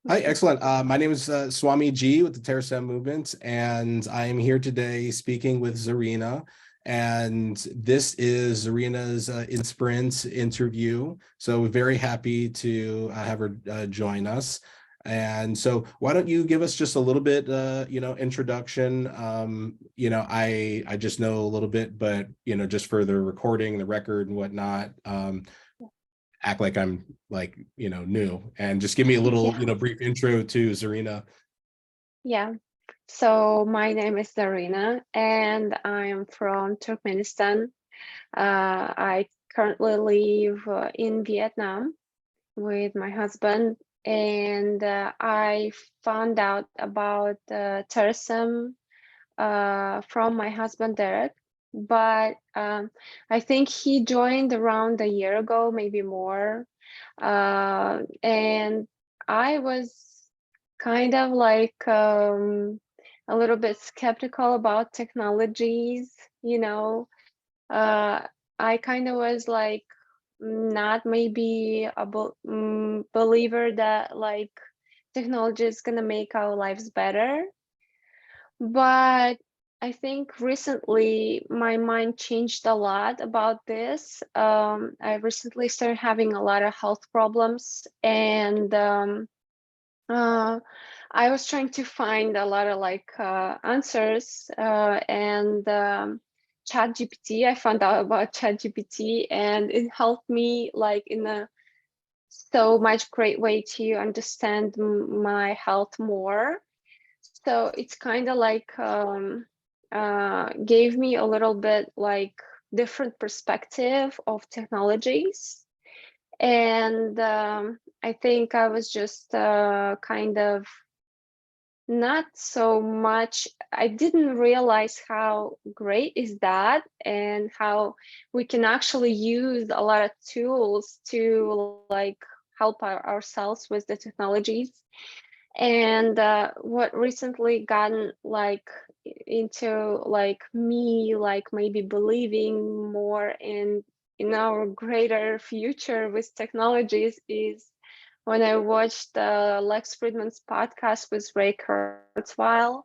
Hi, excellent. My name is Swami G with the Terasem Movement, and I am here today speaking with Zarina. And this is Zarina's inspirant interview. So we're very happy to have her join us. And so why don't you give us just a little bit, introduction. I just know a little bit, but, just for the recording, the record and whatnot, act like I'm like, new and just give me a little, Yeah, brief intro to Zarina. yeah. So my name is Zarina and I'm from Turkmenistan. I currently live in Vietnam with my husband, and I found out about Terasem from my husband Derek. But I think he joined around a year ago, maybe more. And I was kind of like a little bit skeptical about technologies, you know. Uh, I kind of was like not maybe a believer that like technology is gonna make our lives better. But I think recently my mind changed a lot about this. I recently started having a lot of health problems, and uh, I was trying to find a lot of like answers, and ChatGPT. I found out about ChatGPT, and it helped me like in a so much great way to understand my health more. So it's kind of like gave me a little bit like different perspective of technologies. And I think I was just kind of not so much. I didn't realize how great is that and how we can actually use a lot of tools to like help ourselves with the technologies. And what recently gotten like into like me like maybe believing more in our greater future with technologies is when I watched Lex Friedman's podcast with Ray Kurzweil.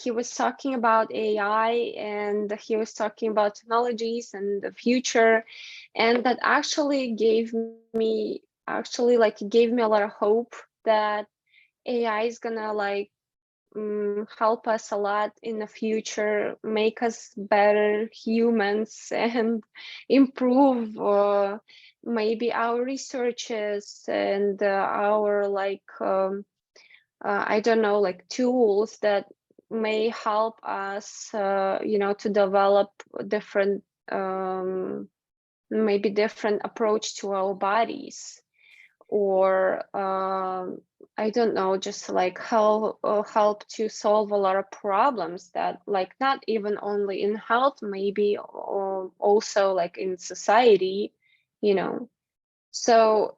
He was talking about AI, and he was talking about technologies and the future, and that actually gave me a lot of hope that AI is gonna like help us a lot in the future, make us better humans, and improve maybe our researches and our like I don't know, like tools that may help us, to develop different maybe different approach to our bodies, or I don't know, just like how help to solve a lot of problems that like not even only in health, maybe also like in society, you know. So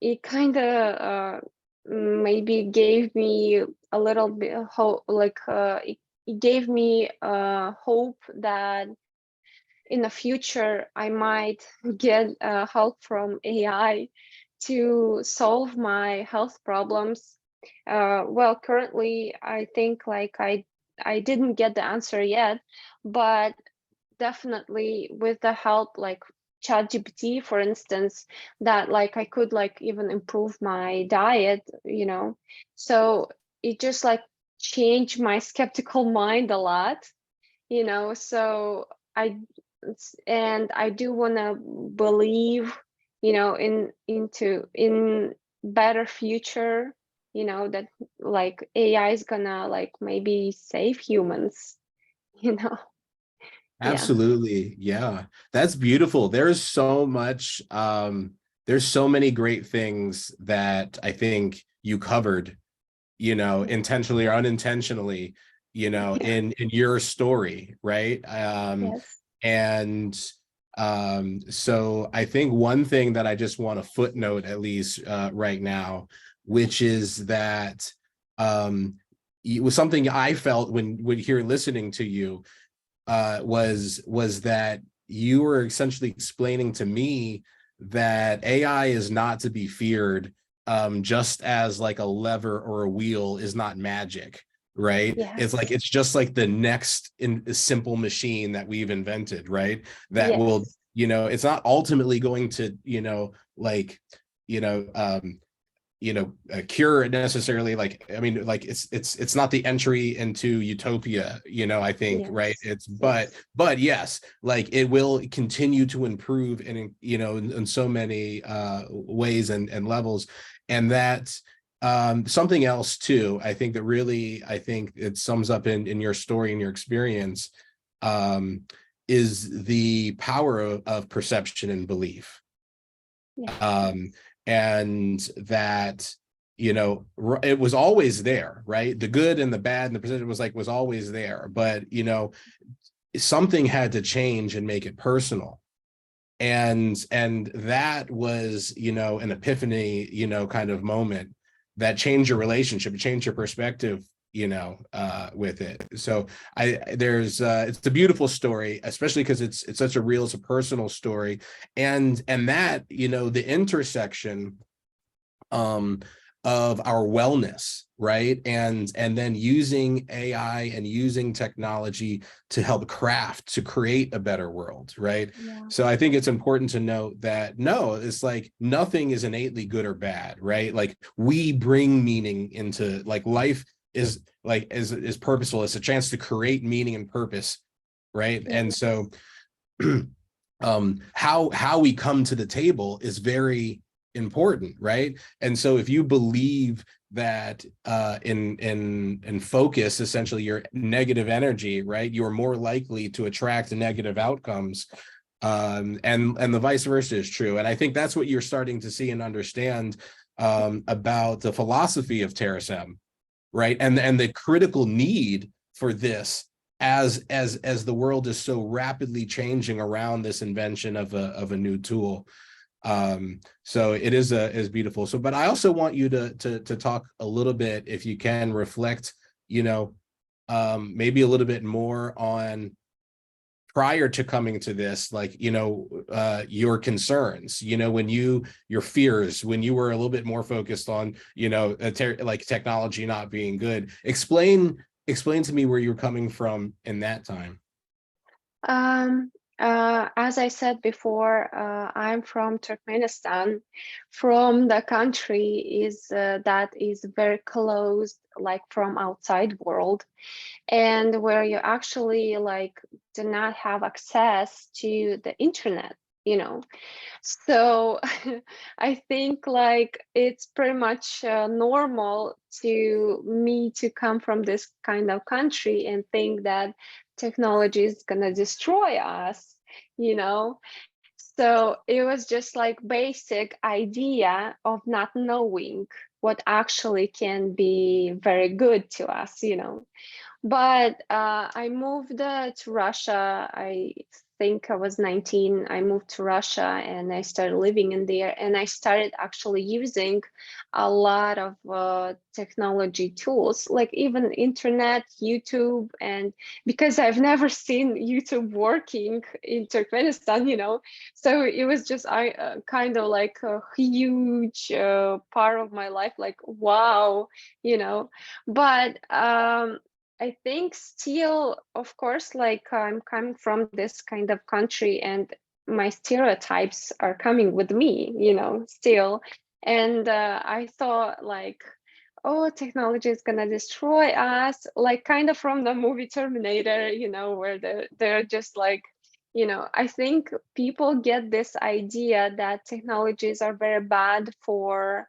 it kind of maybe gave me a little bit of hope, like it gave me hope that in the future I might get help from AI to solve my health problems. Well, currently I think like I didn't get the answer yet, but definitely with the help like ChatGPT, for instance, that like I could like even improve my diet, you know. So it just like changed my skeptical mind a lot, you know. So I and I do want to believe, you know, in better future, you know, that like AI is gonna like maybe save humans, you know. Yeah. Absolutely. Yeah. That's beautiful. There's so many great things that I think you covered, intentionally or unintentionally, Yeah. in your story, right? Yes. And so I think one thing that I just want to footnote, at least right now, which is that it was something I felt when here listening to you, was that you were essentially explaining to me that AI is not to be feared, just as like a lever or a wheel is not magic, right? It's like Yes. it's just like the next simple machine that we've invented, right? That will, Yes. it's not ultimately going to, like, you know, um, cure necessarily, like, I mean, like it's not the entry into utopia, I think, right? Yes. It's Yes. but yes, like it will continue to improve in, in so many ways and levels. And that something else too, I think that really, I think it sums up in your story and your experience, um is the power of perception and belief. Yes. um and that, it was always there, right? The good and the bad and the percentage was always there, but something had to change and make it personal. And that was, an epiphany, kind of moment that changed your relationship, changed your perspective, with it. So it's a beautiful story, especially because it's such a real, it's a personal story. And that, the intersection um of our wellness, right? And then using AI and using technology to help to create a better world, right? Yeah. So I think it's important to note that no, it's like nothing is innately good or bad, right? Like we bring meaning into, like, life is like is purposeful. It's a chance to create meaning and purpose, right? And so Yes. how we come to the table is very important, right? And so if you believe that in focus, essentially your negative energy, right, you're more likely to attract negative outcomes. And the vice versa is true. And I think that's what you're starting to see and understand about the philosophy of Terasem, right? And the critical need for this as the world is so rapidly changing around this invention of a new tool. So it is beautiful. So, but I also want you to talk a little bit, if you can, reflect, maybe a little bit more on prior to coming to this, like, your concerns, when your fears, when you were a little bit more focused on, like technology not being good. Explain to me where you're coming from in that time. Um, as I said before, I'm from Turkmenistan, from the country is that is very closed, like from outside world, and where you actually like do not have access to the internet, you know. So I think like it's pretty much normal to me to come from this kind of country and think that technology is gonna destroy us, you know. So it was just like basic idea of not knowing what actually can be very good to us, you know. But I moved to Russia. I think I was 19. I moved to Russia and I started living in there. And I started actually using a lot of technology tools, like even internet, YouTube, and because I've never seen YouTube working in Turkmenistan, you know, so it was just I kind of like a huge part of my life, like wow, you know. But I think still, of course, like I'm coming from this kind of country and my stereotypes are coming with me, you know, still. And I thought like, oh, technology is gonna destroy us, like kind of from the movie Terminator, you know, where they're just like, you know, I think people get this idea that technologies are very bad for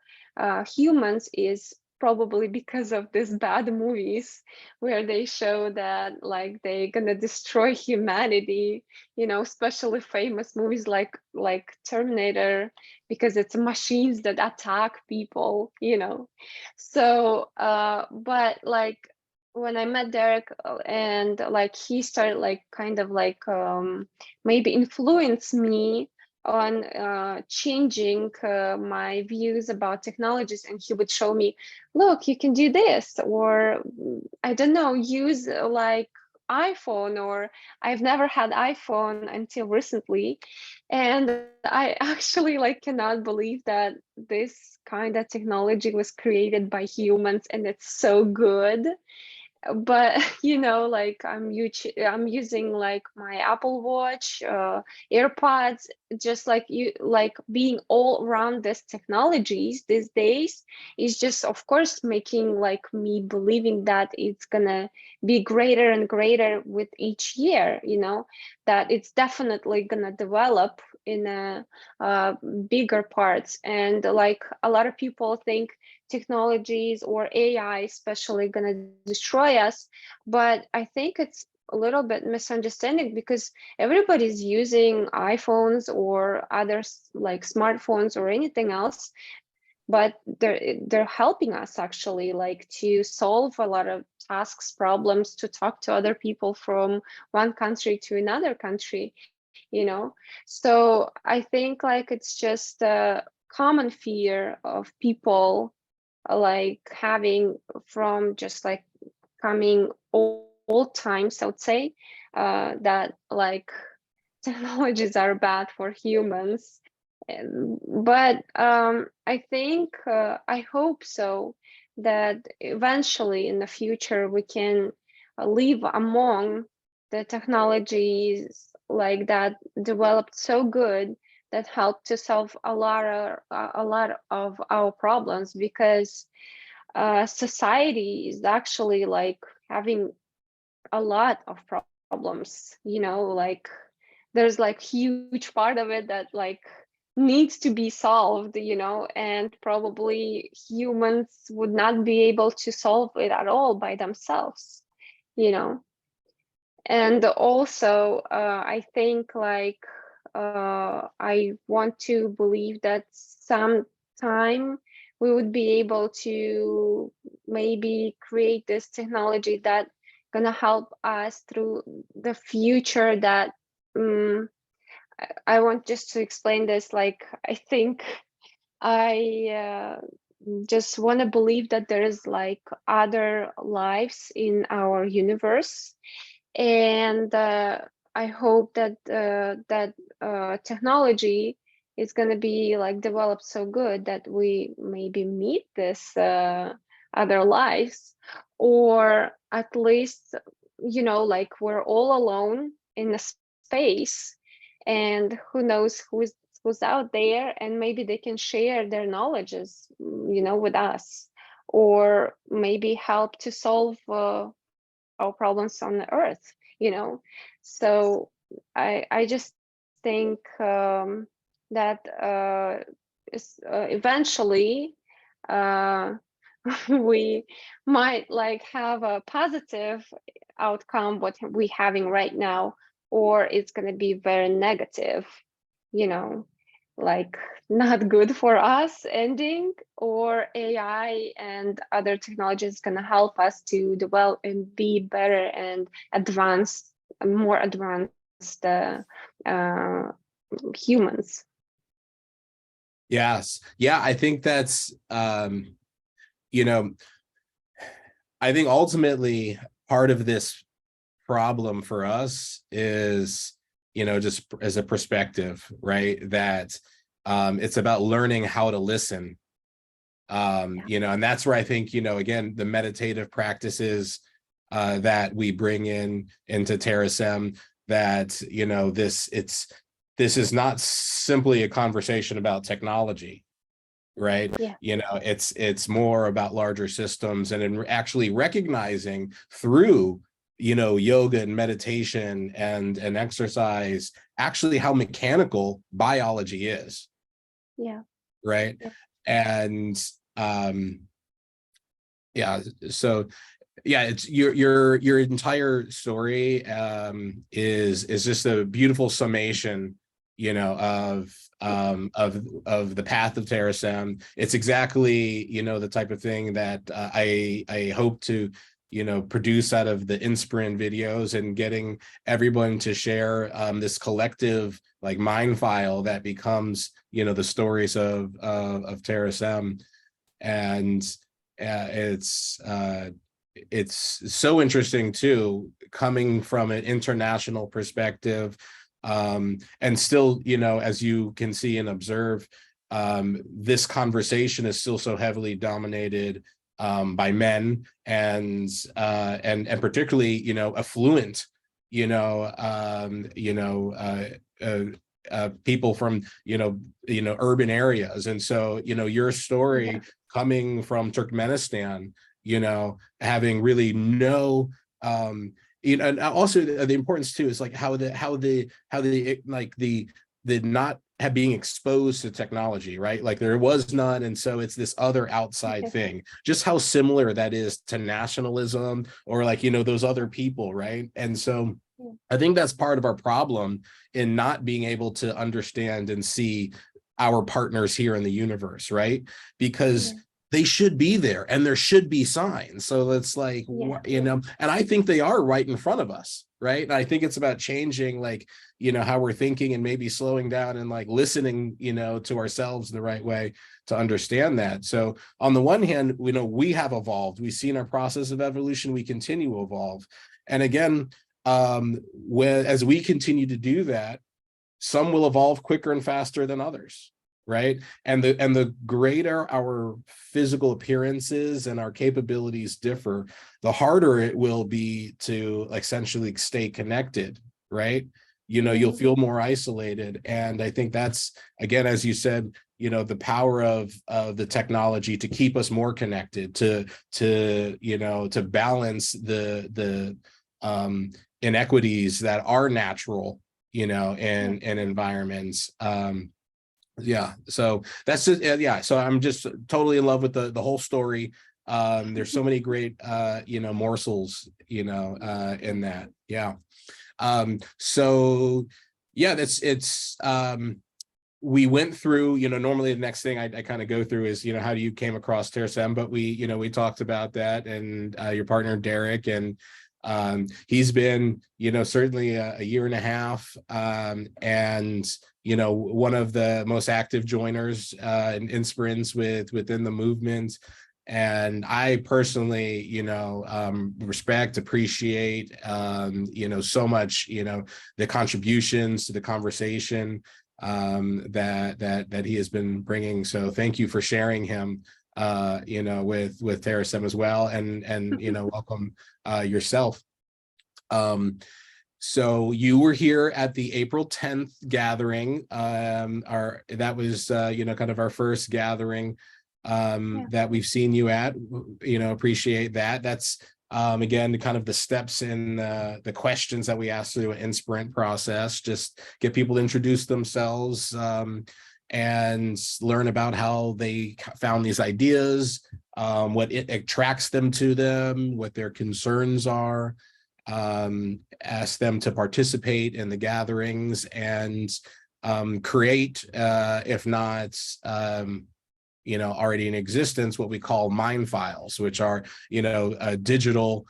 humans is probably because of these bad movies where they show that like they're gonna destroy humanity, you know, especially famous movies like Terminator, because it's machines that attack people, you know. So but like when I met Derek and like he started like kind of like maybe influence me on changing my views about technologies, and he would show me, look, you can do this, or I don't know, use like iPhone, or I've never had iPhone until recently. And I actually like cannot believe that this kind of technology was created by humans and it's so good. But like I'm using like my Apple Watch, AirPods, just like you, like being all around these technologies these days is just, of course, making like me believing that it's gonna be greater and greater with each year, that it's definitely gonna develop in a bigger parts. And like a lot of people think technologies or AI especially going to destroy us. But I think it's a little bit misunderstanding, because everybody's using iPhones or others like smartphones or anything else, but they're helping us actually, like, to solve a lot of tasks, problems, to talk to other people from one country to another country, so I think like it's just a common fear of people, like having from just like coming old times, I would say, that like technologies are bad for humans. But I think, I hope so, that eventually in the future we can live among the technologies like that developed so good, that help to solve a lot of our problems, because society is actually like having a lot of problems, like there's like huge part of it that like needs to be solved, and probably humans would not be able to solve it at all by themselves, you know and also, I think like, I want to believe that sometime we would be able to maybe create this technology that gonna help us through the future. That um, I want just to explain this. Like, I think I just want to believe that there is like other lives in our universe, and I hope that technology is going to be like developed so good that we maybe meet this other lives, or at least, like we're all alone in a space, and who knows who's out there, and maybe they can share their knowledges, with us, or maybe help to solve our problems on the earth, so I just think that eventually uh, we might like have a positive outcome what we having right now, or it's going to be very negative, you know like not good for us ending, or AI and other technologies going to help us to develop and be better and advanced, more advanced uh, humans. Yes. Yeah, I think that's you know, I think ultimately part of this problem for us is, just as a perspective, right? That it's about learning how to listen. And that's where I think, again, the meditative practices that we bring into Terasem, that, this is not simply a conversation about technology, right? Yeah. It's more about larger systems, and in actually recognizing through yoga and meditation and exercise actually how mechanical biology is, Yeah. right? Yeah. And yeah, so yeah, it's your entire story is just a beautiful summation, of the path of Terasem. It's exactly, the type of thing that I hope to, produce out of the inspirant videos, and getting everyone to share this collective like mind file that becomes, the stories of Terasem. And it's it's so interesting too, coming from an international perspective, and still, as you can see and observe, this conversation is still so heavily dominated by men, and particularly, affluent, people from urban areas. And so, your story coming from Turkmenistan, having really no, and also the importance too is like how the like the not have being exposed to technology, right? Like there was none, and so it's this other outside thing. Just how similar that is to nationalism, or like, those other people, right? And so I think that's part of our problem in not being able to understand and see our partners here in the universe, right? Because they should be there and there should be signs. So it's like, and I think they are right in front of us, right? And I think it's about changing, like, how we're thinking, and maybe slowing down and like listening, to ourselves the right way to understand that. So on the one hand, we have evolved. We've seen our process of evolution. We continue to evolve. And again, as we continue to do that, some will evolve quicker and faster than others, right? And the greater our physical appearances and our capabilities differ, the harder it will be to essentially stay connected, right? You'll feel more isolated. And I think that's, again, as you said, the power of the technology to keep us more connected, to balance the inequities that are natural, in environments. So that's just, so I'm just totally in love with the whole story. There's so many great morsels, in that. So it's we went through, normally the next thing I kind of go through is, how do you came across Terasem, but we talked about that, and your partner Derek, and he's been, certainly a year and a half, and one of the most active joiners and inspirants within the movement. And I personally, respect, appreciate, so much, the contributions to the conversation that he has been bringing. So thank you for sharing him, with Terasem as well, and welcome yourself. So you were here at the April 10th gathering. That was kind of our first gathering that we've seen you at. Appreciate that. That's again kind of the steps in the questions that we ask through an inspirant process. Just get people to introduce themselves, and learn about how they found these ideas, what it attracts them to them, what their concerns are, ask them to participate in the gatherings, and create, if not already in existence, what we call mind files, which are digital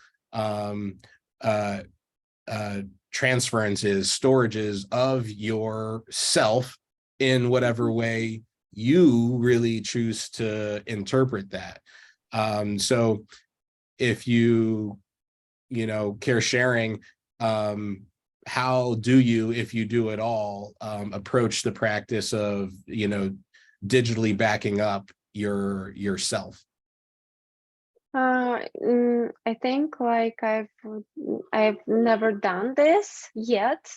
transferences, storages of yourself in whatever way you really choose to interpret that. So if you care sharing, how do you, if you do at all, approach the practice of digitally backing up yourself? I think like I've never done this yet,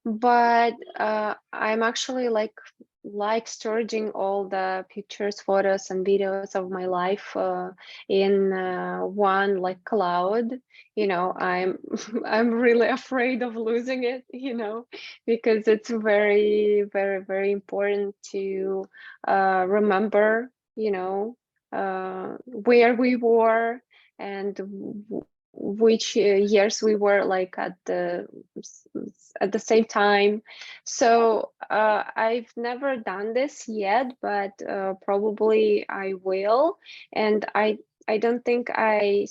but I'm actually like storing all the pictures, photos, and videos of my life in one cloud. I'm I'm really afraid of losing it, because it's very, very, very important to remember, where we were, and which years we were at the same time. So I've never done this yet, but probably I will. And I don't think I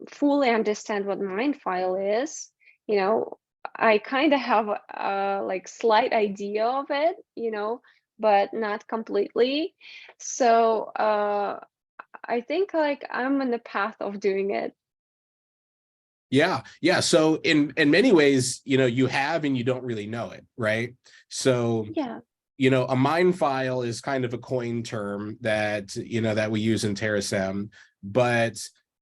fully understand what mind file is. I kind of have a slight idea of it, but not completely. So I think like I'm in the path of doing it. Yeah, yeah. So in many ways, you have and you don't really know it, right? So, Yeah. a mind file is kind of a coin term that that we use in Terasem. But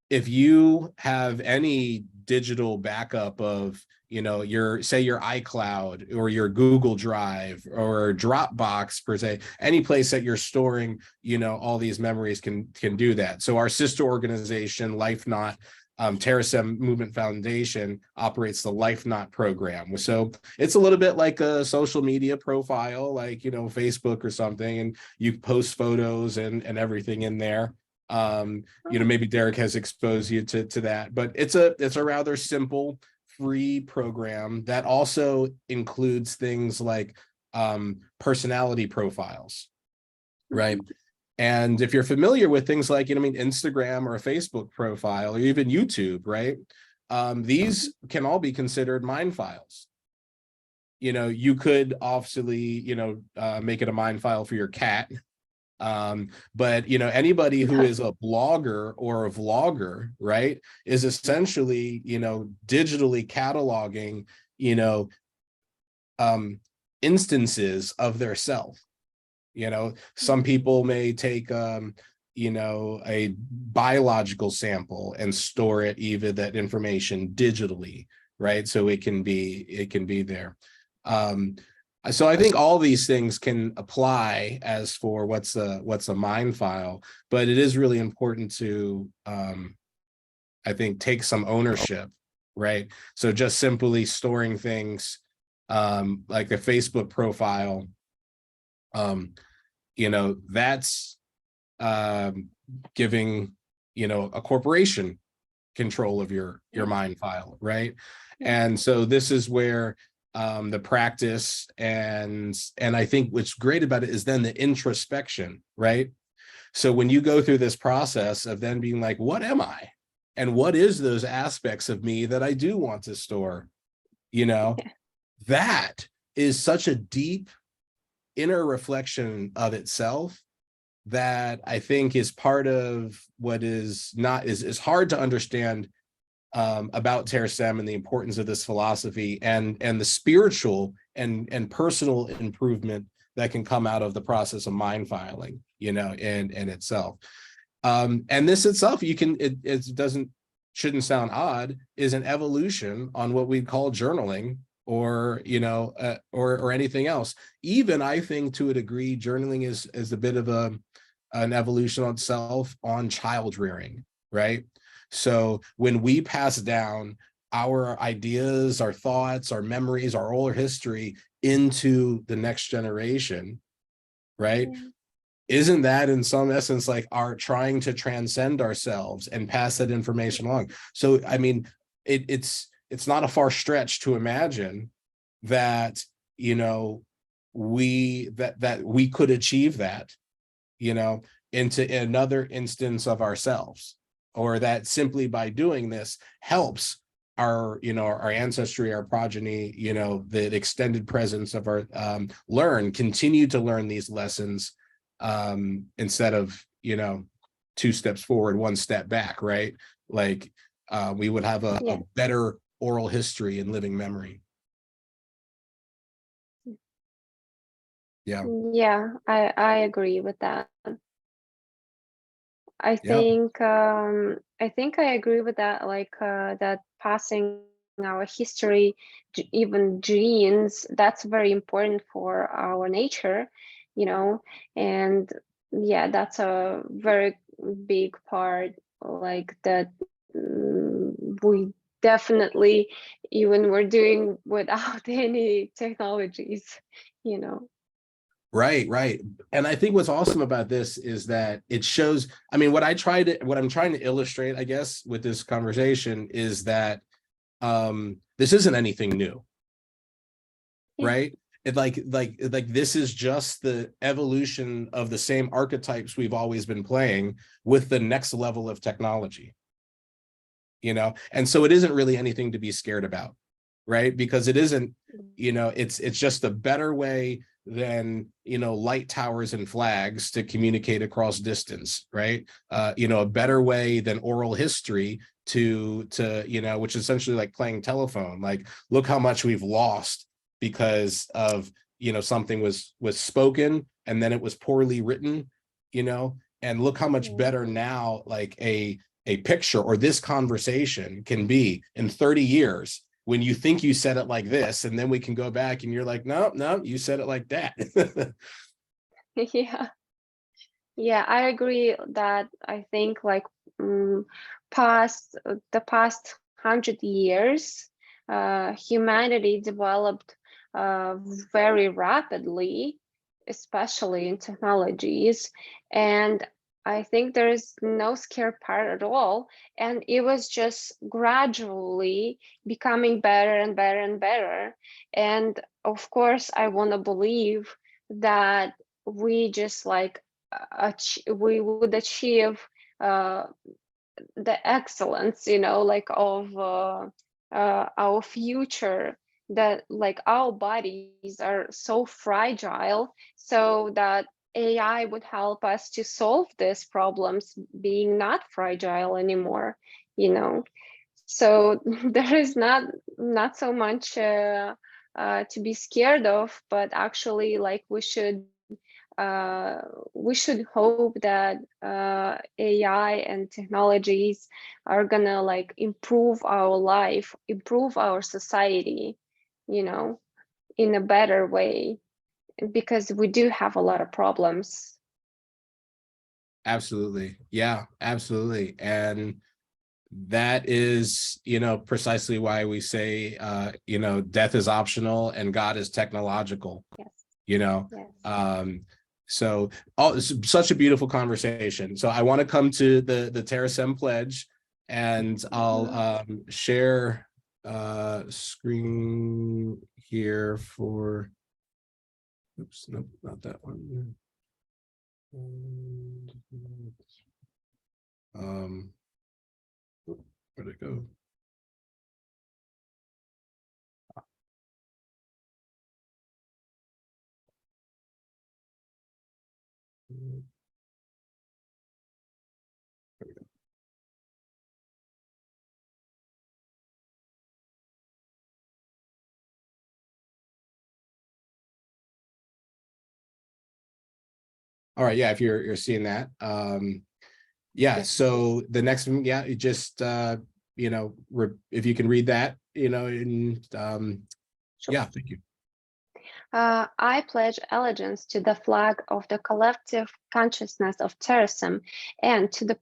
if you have any digital backup of your, say, your iCloud or your Google Drive or Dropbox per se, any place that you're storing all these memories can do that. So our sister organization, Life Not, Terasem Movement Foundation, operates the Life Not program. So it's a little bit like a social media profile, like Facebook or something, and you post photos and everything in there. Oh, Maybe Derek has exposed you to that, but it's a rather simple free program that also includes things like personality profiles, right? mhm. And if you're familiar with things like, Instagram or a Facebook profile or even YouTube, right? These can all be considered mind files. You could obviously, make it a mind file for your cat. But anybody who is a blogger or a vlogger, right, is essentially, digitally cataloging, um, instances of their self. Some people may take a biological sample and store it, even that information digitally, right? So it can be there. um so I think all these things can apply as for what's a mind file, but it is really important to I think take some ownership, right? So just simply storing things like a Facebook profile, um that's giving a corporation control of your Yeah. mind file, right? Yeah. And so this is where the practice and I think what's great about it is then the introspection, right? So when you go through this process of then being like, what am I, and what is those aspects of me that I do want to store, you know Yeah. that is such a deep inner reflection of itself that I think is part of what is hard to understand about Terasem and the importance of this philosophy and the spiritual and personal improvement that can come out of the process of mind filing, in itself. And this itself, it doesn't shouldn't sound odd, is an evolution on what we'd call journaling or or anything else. Even I think to a degree, journaling is a bit of an evolution on itself on child rearing, right? So when we pass down our ideas, our thoughts, our memories, our oral history into the next generation, right? Yeah. Isn't that in some essence like our trying to transcend ourselves and pass that information along? So I mean, it's not a far stretch to imagine that we could achieve that, into another instance of ourselves, or that simply by doing this helps our ancestry, our progeny, the extended presence of our continue to learn these lessons, instead of two steps forward, one step back, right? Like we would have a Yeah. better oral history and living memory. Yeah. Yeah, I agree with that. Yeah. I think I agree with that, like that passing our history, even genes, that's very important for our nature, you know, and yeah, that's a very big part, like that we definitely even we're doing without any technologies, you know. Right, right. And I think what's awesome about this is that it shows, I mean, what I'm trying to illustrate, I guess, with this conversation is that this isn't anything new, Yeah. right? Like this is just the evolution of the same archetypes we've always been playing with the next level of technology, and so it isn't really anything to be scared about, right? Because it isn't, it's just a better way than, light towers and flags to communicate across distance, right? A better way than oral history to which is essentially like playing telephone. Like, look how much we've lost because of, something was spoken and then it was poorly written, and look how much better now, like a picture or this conversation can be in 30 years when you think you said it like this, and then we can go back and you're like, no, you said it like that. Yeah. Yeah, I agree that I think like past the past 100 years, humanity developed very rapidly, especially in technologies, and I think there is no scare part at all, and it was just gradually becoming better and better and better. And of course, I want to believe that we just like we would achieve uh, the excellence, like of our future, that like our bodies are so fragile, so that AI would help us to solve these problems being not fragile anymore, so there is not so much to be scared of, but actually like we should hope that AI and technologies are gonna like improve our life, improve our society, in a better way, because we do have a lot of problems. Absolutely. Yeah, absolutely. And that is, precisely why we say, death is optional and God is technological, Yes. Yes. Yes. So such a beautiful conversation. So I want to come to the Terasem pledge, and I'll share screen here for, oops, nope, not that one. Where'd it go? All right, yeah, if you're seeing that. Yeah, Yes. so the next one, yeah, it just if you can read that, and Sure. yeah, thank you. I pledge allegiance to the flag of the collective consciousness of Terasem and to the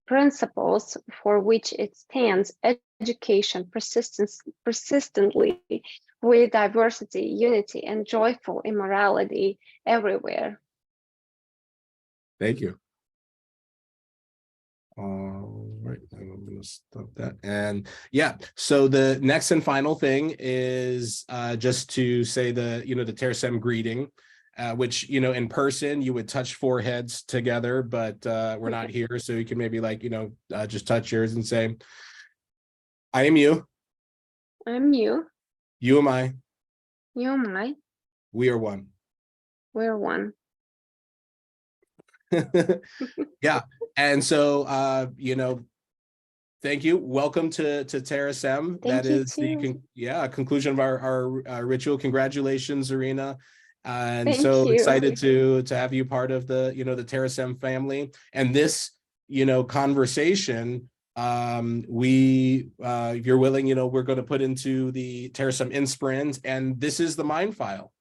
principles for which it stands: education, persistence, persistently, with diversity, unity, and joyful immorality everywhere. Thank you. All right, I'm going to stop that. And yeah, so the next and final thing is just to say the Terasem greeting, which in person you would touch foreheads together, but we're not here, so you can maybe like just touch yours and say, I am you. I'm you. You am I. You am I. We are one. We're one. Yeah, and so thank you. Welcome to Terasem. Thank That you is the too. conclusion of our ritual. Congratulations, Zarina. And Thank so you. excited to have you part of the the Terasem family. And this conversation, we if you're willing, we're going to put into the Terasem Inspirant, and this is the mind file.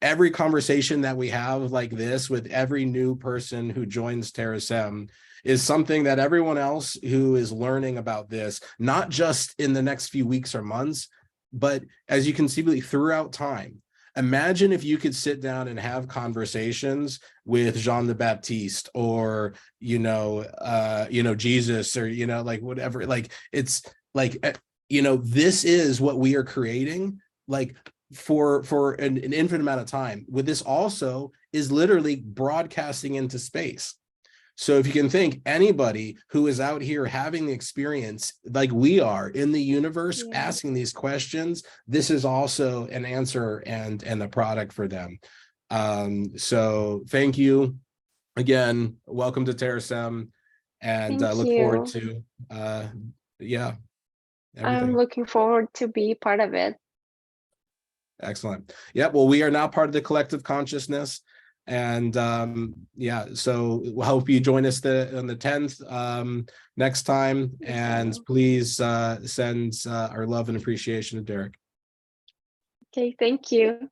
Every conversation that we have like this with every new person who joins Terasem is something that everyone else who is learning about this, not just in the next few weeks or months, but as you can see throughout time. Imagine if you could sit down and have conversations with Jean the Baptiste, or Jesus, or like whatever. Like, it's like this is what we are creating, like for an infinite amount of time. With this also is literally broadcasting into space. So if you can think, anybody who is out here having the experience like we are in the universe, Yeah. asking these questions, this is also an answer and a product for them. So thank you again. Welcome to Terasem, and Thank look forward you. to yeah, I'm everything. looking forward to be part of it. Excellent. Yeah, well, we are now part of the collective consciousness. And yeah, so we'll hope you join us on the 10th next time. Yes, I And will. please send our love and appreciation to Derek. Okay, thank you.